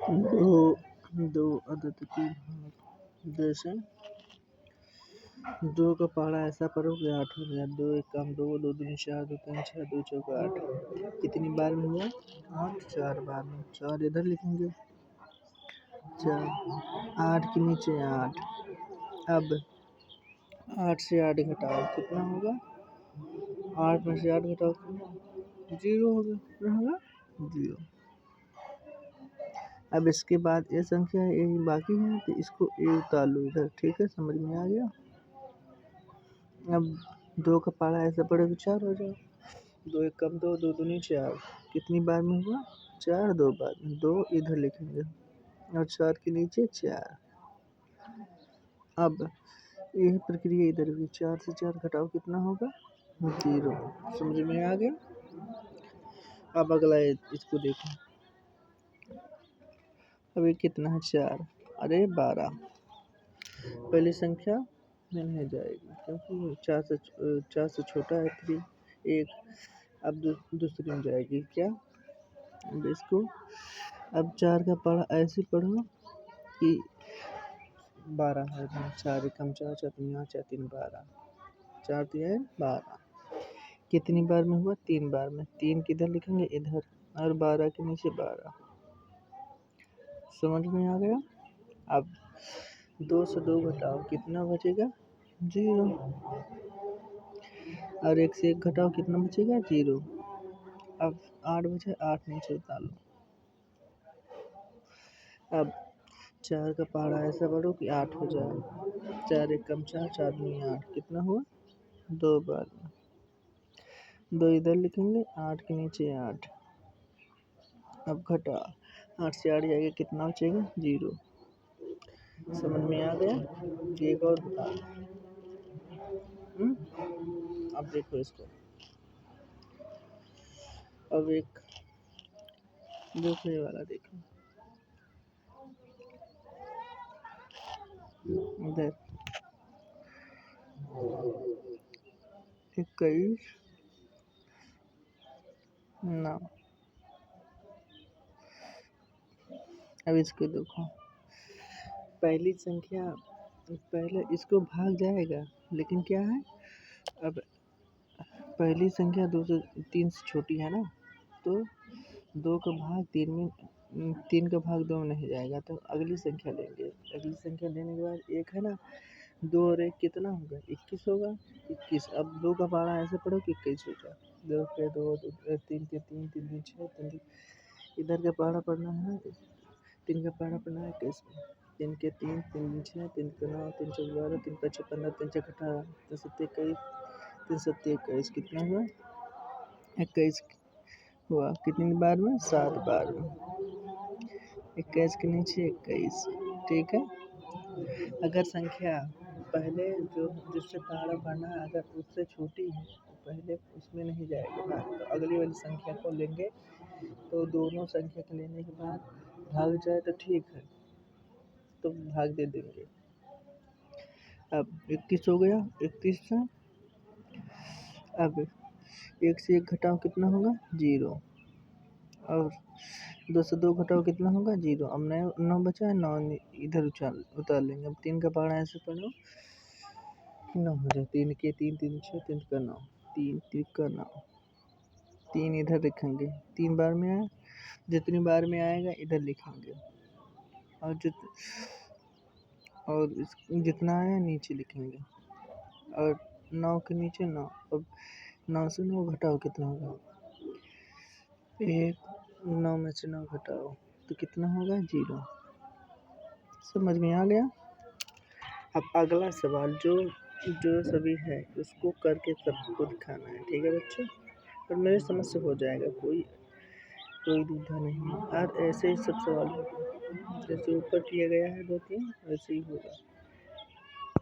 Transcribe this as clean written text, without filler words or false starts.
दो दो अदद की भाग जैसे दो का पहाड़ा ऐसा पढ़ो कि 8 हो गया। दो एक काम दो, दो दूनी 4, दो तीन 6, दो चौका 8। कितनी बार में हुआ? 8। 4 बार में। 4 इधर लिखेंगे। 4 8 के नीचे 8। अब 8 से 8 घटाओ कितना होगा? 8 में से 8 घटाओ कितना? 0 होगा। कितना होगा? 0। अब इसके बाद ये संख्या है, ये बाकी है तो इसको ए उतार लो इधर। ठीक है, समझ में आ गया? अब 2 का पहाड़ा ऐसा पड़े तो 4 हो जाए। 2 एक कम 2, दो दूनी 4। कितनी बार में हुआ? 4 2 बार में। 2 इधर लिखेंगे और 4 के नीचे 4। अब यही प्रक्रिया इधर भी। 4 से 4 घटाओ कितना होगा? 0। समझ में आ गया? अब अगला इसको देखो। अभी कितना है? 4। अरे 12। पहली संख्या में नहीं जाएगी क्योंकि 4 से छोटा है 3 1। अब दूसरी में जाएगी क्या? अब इसको अब 4 का पढ़ा ऐसे पढ़ो कि 12 है। 4 एकम 4, 4 तीन 8, 4 3 12। 4 3 12। कितनी बार में हुआ? 3 बार में। 3 किधर लिखेंगे? इधर। और 12 के नीचे 12। समझ में आ गया? अब 2 से 2 घटाओ कितना बचेगा? 0। और 1 से 1 घटाओ कितना बचेगा? 0। अब 8 बचे, 8 नीचे उतार लो। अब 4 का पहाड़ा ऐसा बढ़ो कि 8 हो जाए। 4 एक कम 4, 4 दूनी 8। कितना हुआ? 2 बार में। 2 इधर लिखेंगे, 8 के नीचे 8। अब घटा 8 से 8 जाएगा कितना बचेगा? 0। समझ में आ गया? एक और बता दो। अब देखो इसको। अब एक दूसरे वाला देखो। इधर 21 9। अब इसको देखो। पहली संख्या पहले इसको भाग जाएगा, लेकिन क्या है? अब पहली संख्या 2 से 3 से छोटी है ना, तो 2 का भाग 3 में 3 का भाग 2 में नहीं जाएगा, तो अगली संख्या लेंगे। अगली संख्या लेने के बाद एक है ना, 2 और 1 कितना होगा? 21 होगा। 21। अब 2 का पहाड़ा ऐसे पढ़ो कि 21 हो जाए। 2 के 2, 3 के 3, 3 के 6, इधर का पहाड़ा पढ़ना है ना, 3 का पहाड़ा पढ़ना है 21 में। 3 के 3, 3 6, 3 के 9, 3 चौक 12, 3 5 15, 3 6 18, 3 7 21, 3 7 21। कितना हुआ? 21 हुआ। कितनी बार में? 7 बार में। 21 के नीचे 21। ठीक है। अगर संख्या पहले जो जिससे पहाड़ा पढ़ना है अगर उससे छोटी है तो पहले उसमें नहीं जाएगा भाग, तो अगली वाली संख्या को लेंगे। तो दोनों संख्या को लेने के बाद भाग जाए तो ठीक है, तो भाग दे देंगे। अब 21 हो गया। 31 से अब 1 से 1 घटाओ कितना होगा? 0। और 2 से 2 घटाओ कितना होगा? 0। अब 9 बचा है, 9 इधर उतार लेंगे। अब 3 का पहाड़ा ऐसे पढ़ो 9 हो जाए। 3 के 3, 3 6, 3 का 9, 3 3 का 9। 3 इधर लिखेंगे। 3 बार में आया, जितनी बार में आएगा इधर लिखेंगे। और जितना आया नीचे लिखेंगे। और 9 के नीचे 9। अब 9 से 9 घटाओ कितना होगा? 1। 9 में से 9 घटाओ तो कितना होगा? 0। समझ में आ गया? अब अगला सवाल जो सभी है उसको करके सबको दिखाना है। ठीक है बच्चों? और मेरे समझ से हो जाएगा, कोई दुविधा नहीं है। और ऐसे ही सब सवाल जैसे ऊपर किया गया है 2 3 वैसे ही होगा।